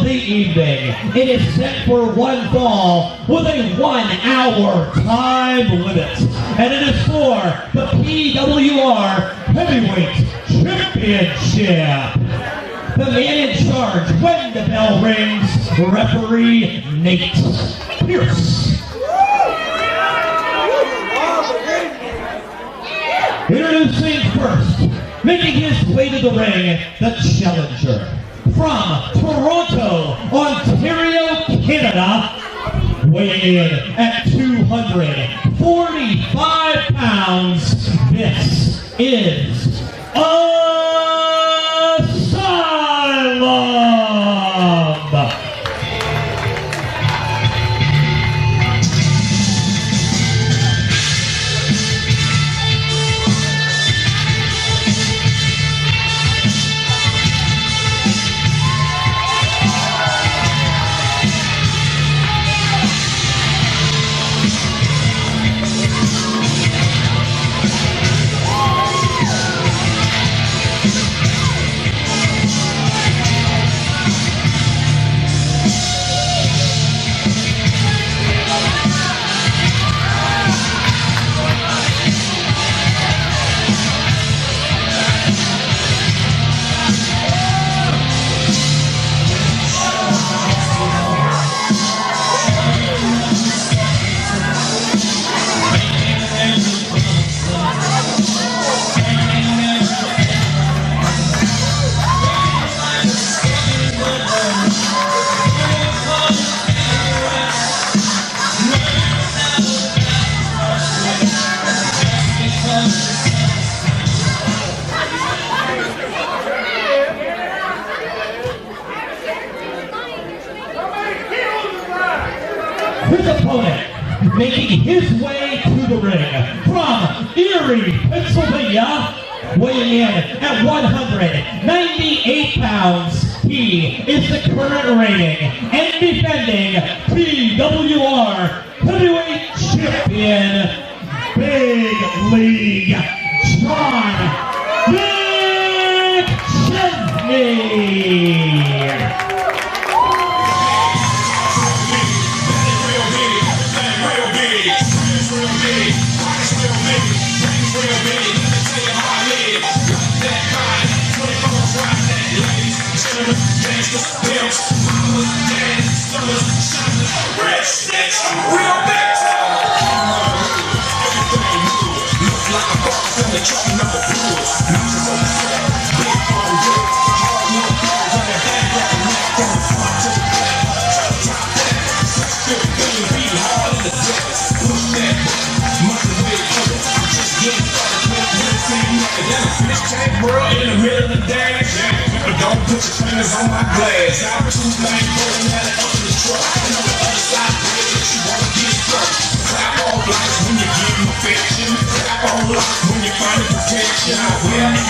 the evening. It is set for one fall with a 1 hour time limit. And it is for the PWR Heavyweight Championship. The man in charge when the bell rings, referee Nate Pierce. Introducing first, making his way to the ring, the challenger. From Toronto, Ontario, Canada, weighing in at 245 pounds, this is Asylum! His opponent, making his way to the ring from Erie, Pennsylvania, weighing in at 198 pounds. He is the current reigning and defending PWR Heavyweight Champion, Big League John McChesney. In the middle of the day, but don't put your fingers on my glass. I was too late for the matter up in the truck. And on the other side, that you wanna get struck. Clap all lights when you give them affection. Clap all lights when you find a protection. Out here in the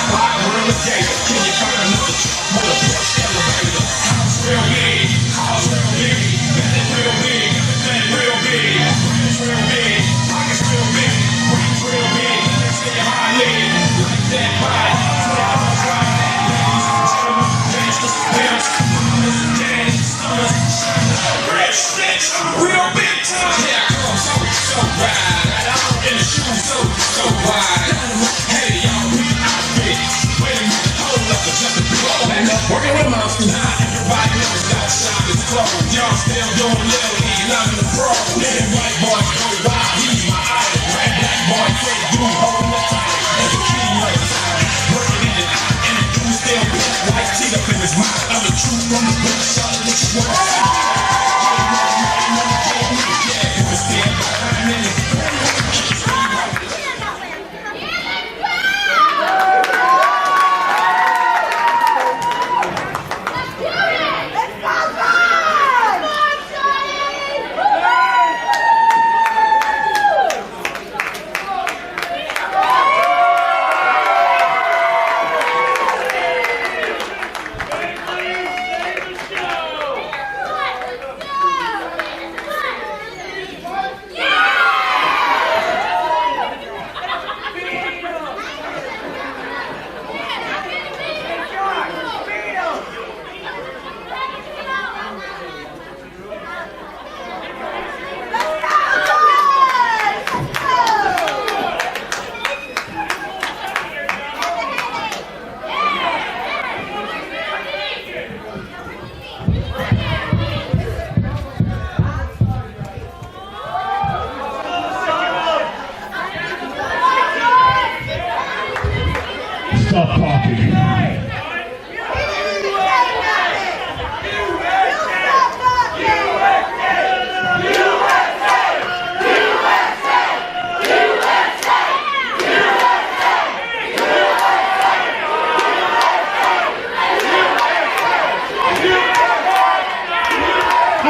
block, we're a gate. Can you find another truck with a brush elevator? House real big, house real big. That real big, that real big. Friends real big, pockets real big. Rings real big, let's say how I live. Like that body. Real big time. Here I come, so wide. In the shoes, so wide. Hey, y'all, we outfit. Wait a minute, hold up, just a blow. Working with monsters. Everybody knows that shop is closed. Y'all still doing little league, I'm in the pro. Little white boys go wild, he's my idol. Red black boy, say the dude holding the title. As a kid, you know, working in the eye, and the dude still black, white teeth up in his mouth. I'm the truth from the book, shot it, what you want to see.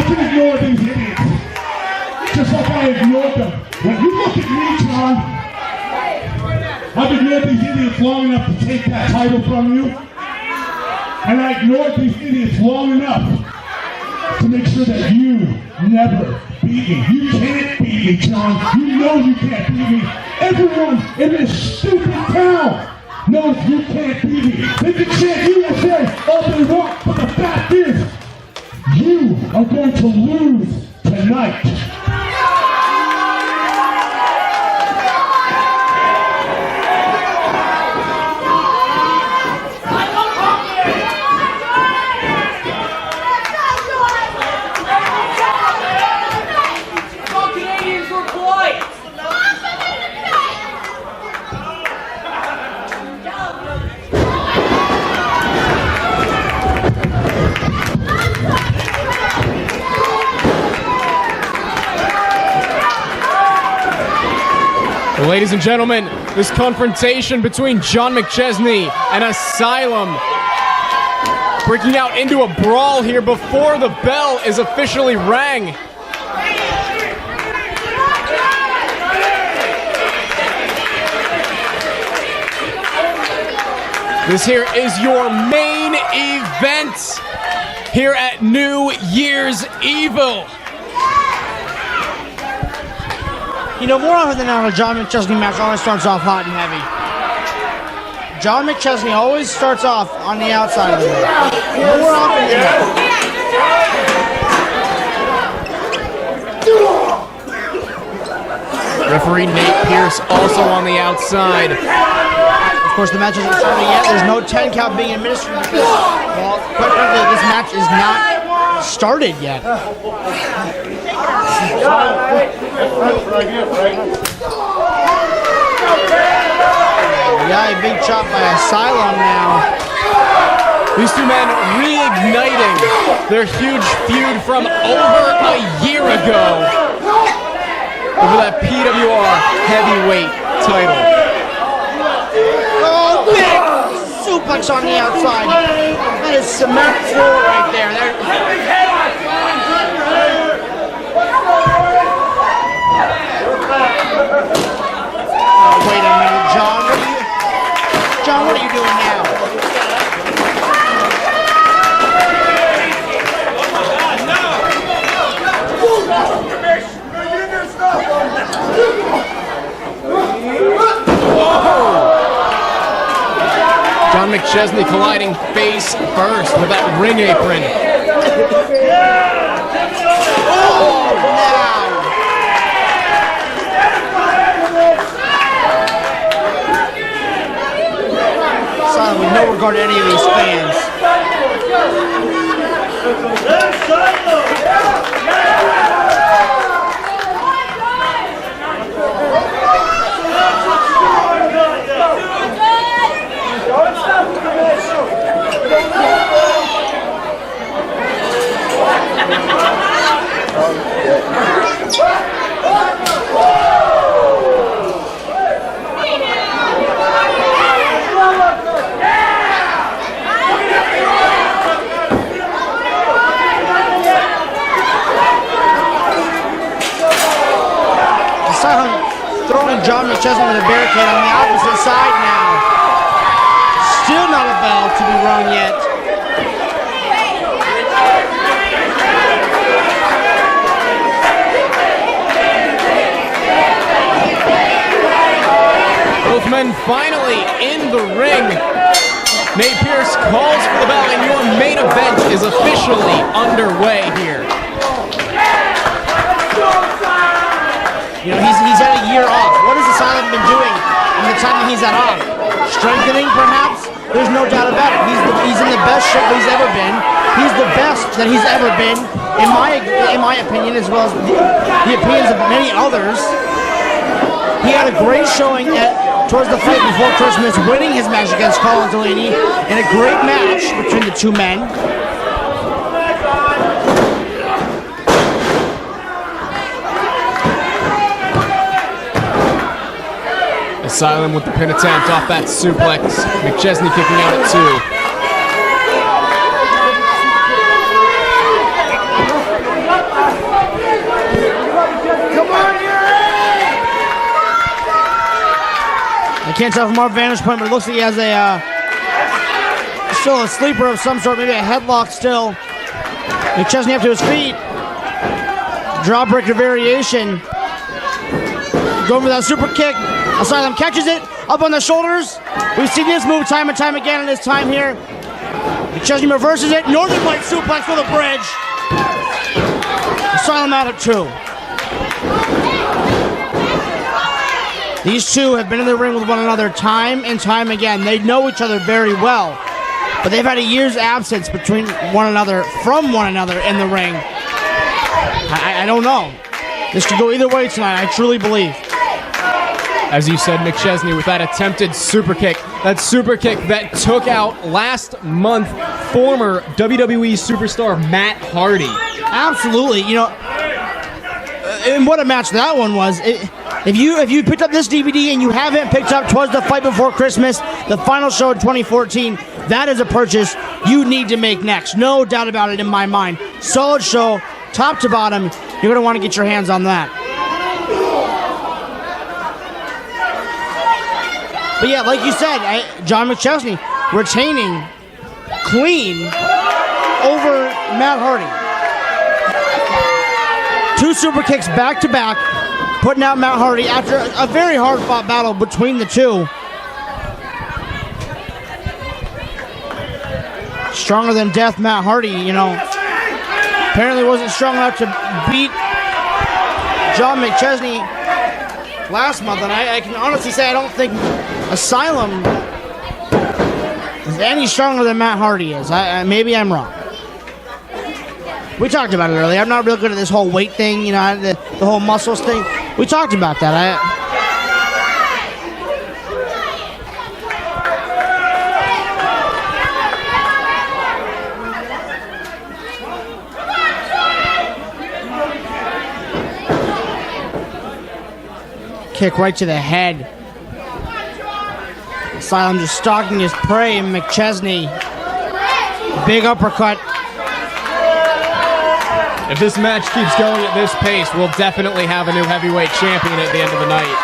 can ignore these idiots. Just like I ignored them. When you look at me, John, I've ignored these idiots long enough to take that title from you. And I ignored these idiots long enough to make sure that you never beat me. You can't beat me, John. You know you can't beat me. Everyone in this stupid town knows you can't beat me. They can chant USA all they want, but the fact is, you are going to lose tonight. Ladies and gentlemen, this confrontation between John McChesney and Asylum breaking out into a brawl here before the bell is officially rang. This here is your main event here at New Year's Evil. You know, more often than not, a John McChesney match always starts off hot and heavy. John McChesney always starts off on the outside of the ring. More often than not. Referee Nate Pierce also on the outside. Of course, the match isn't started yet. There's no 10 count being administered because, well, quite frankly, this match is not started yet. Yeah, a big chop by Asylum now. These two men reigniting their huge feud from over a year ago over that PWR heavyweight title. Oh, big suplex on the outside. That is cement floor right there. Wait a minute, John. What are you doing now? John McChesney colliding face first with that ring apron. With no regard to any of these fans. Throwing John McChesney with a barricade on the opposite side now. Still not a bell to be rung yet. Both men finally in the ring. Nate Pierce calls for the bell and your main event is officially underway here. You know, he's had a year off. What has Asylum been doing in the time that he's had off? Strengthening, perhaps? There's no doubt about it. He's in the best shape he's ever been. He's the best that he's ever been, in my opinion, as well as the opinions of many others. He had a great showing towards the fight before Christmas, winning his match against Colin Delaney in a great match between the two men. Asylum with the pin attempt off that suplex. McChesney kicking out at 2. can't tell from our vantage point, but it looks like he has still a sleeper of some sort, maybe a headlock still. McChesney up to his feet. Jawbreaker variation. Going for that super kick. Asylum catches it. Up on the shoulders. We've seen this move time and time again in his time here. McChesney reverses it. Northern Light suplex for the bridge. Asylum out at 2. These two have been in the ring with one another time and time again. They know each other very well, but they've had a year's absence between one another, from one another in the ring. I don't know. This could go either way tonight, I truly believe. As you said, McChesney with that attempted super kick. That super kick that took out last month former WWE superstar Matt Hardy. Absolutely. You know, and what a match that one was. If you picked up this DVD and you haven't picked up 'Twas the Fight Before Christmas, the final show in 2014, that is a purchase you need to make next. No doubt about it in my mind. Solid show, top to bottom. You're going to want to get your hands on that. But yeah, like you said, John McChesney retaining clean over Matt Hardy. 2 super kicks back to back, putting out Matt Hardy after a very hard-fought battle between the two. Stronger than death, Matt Hardy, you know, apparently wasn't strong enough to beat John McChesney last month, and I can honestly say I don't think Asylum is any stronger than Matt Hardy is. Maybe I'm wrong. We talked about it earlier. I'm not real good at this whole weight thing, you know, the whole muscles thing. We talked about that. Kick right to the head. Asylum just stalking his prey, and McChesney. Big uppercut. If this match keeps going at this pace, we'll definitely have a new heavyweight champion at the end of the night.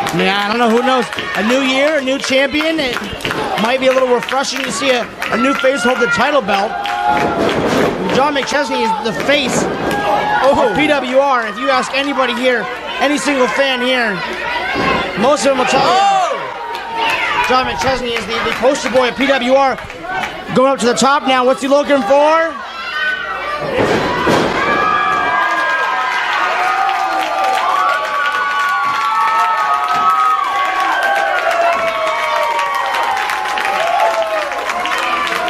I mean, I don't know, who knows? A new year, a new champion. It might be a little refreshing to see a new face hold the title belt. John McChesney is the face of PWR. If you ask anybody here, any single fan here, most of them will tell you John McChesney is the poster boy of PWR. Going up to the top now. What's he looking for?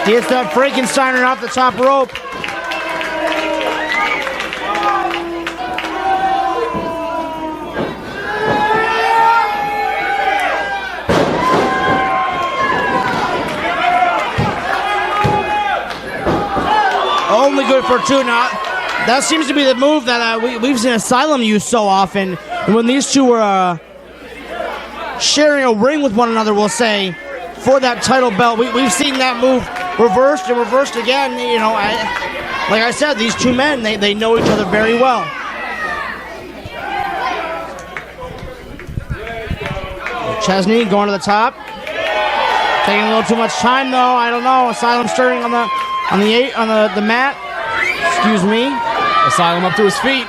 Gets that Frankensteiner off the top rope. Only good for 2 now. That seems to be the move that we've seen Asylum use so often. And when these two were sharing a ring with one another, we'll say, for that title belt, we've seen that move reversed and reversed again. You know, like I said, these two men, they know each other very well. Chesney going to the top. Taking a little too much time though. I don't know. Asylum stirring on the mat. Excuse me. Asylum up to his feet.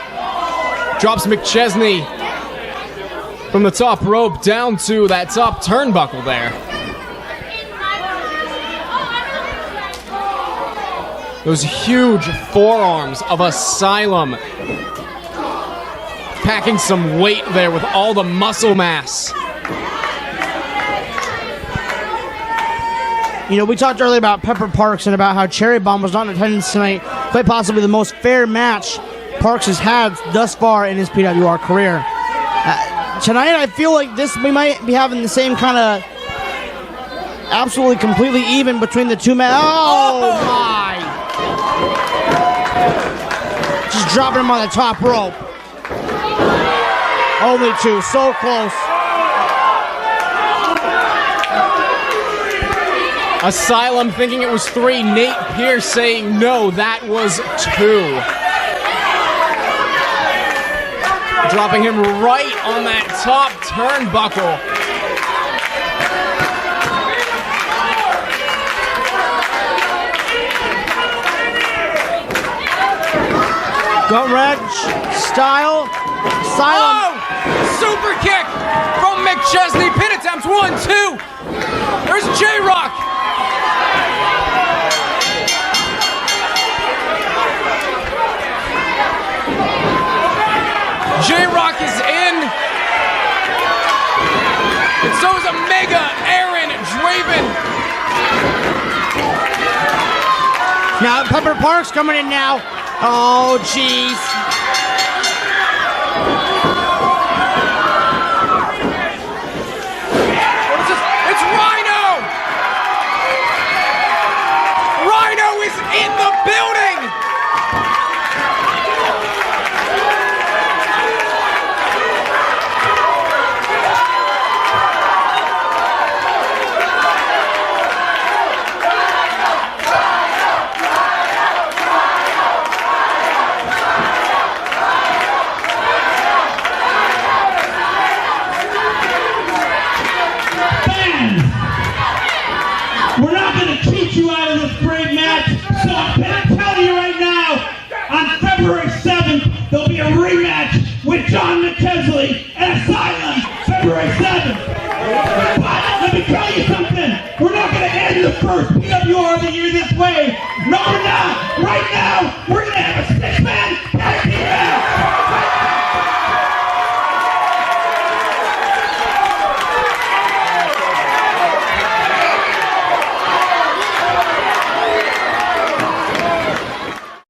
Drops McChesney from the top rope down to that top turnbuckle there. Those huge forearms of Asylum. Packing some weight there with all the muscle mass. You know, we talked earlier about Pepper Parks and about how Cherry Bomb was not in attendance tonight. Quite possibly the most fair match Parks has had thus far in his PWR career. Tonight, I feel like we might be having the same kind of absolutely completely even between the two men. Oh my! Just dropping him on the top rope. Only 2, so close. Asylum thinking it was 3. Nate Pierce saying no, that was 2. dropping him right on that top turnbuckle. Gut wrench style. Asylum. Oh! Super kick from McChesney. Pin attempt. 1, 2. There's J-Rock. J-Rock is in. And so is Omega Aaron Draven. Now Pepper Park's coming in now. Oh, jeez. What is this? It's Rhino! Rhino is in the building! We're not going to cheat you out of this great match, so I'm going to tell you right now, on February 7th, there'll be a rematch with John McChesney and Asylum, February 7th. But let me tell you something, we're not going to end the first PWR of the year this way. No, we're not. Right now, we're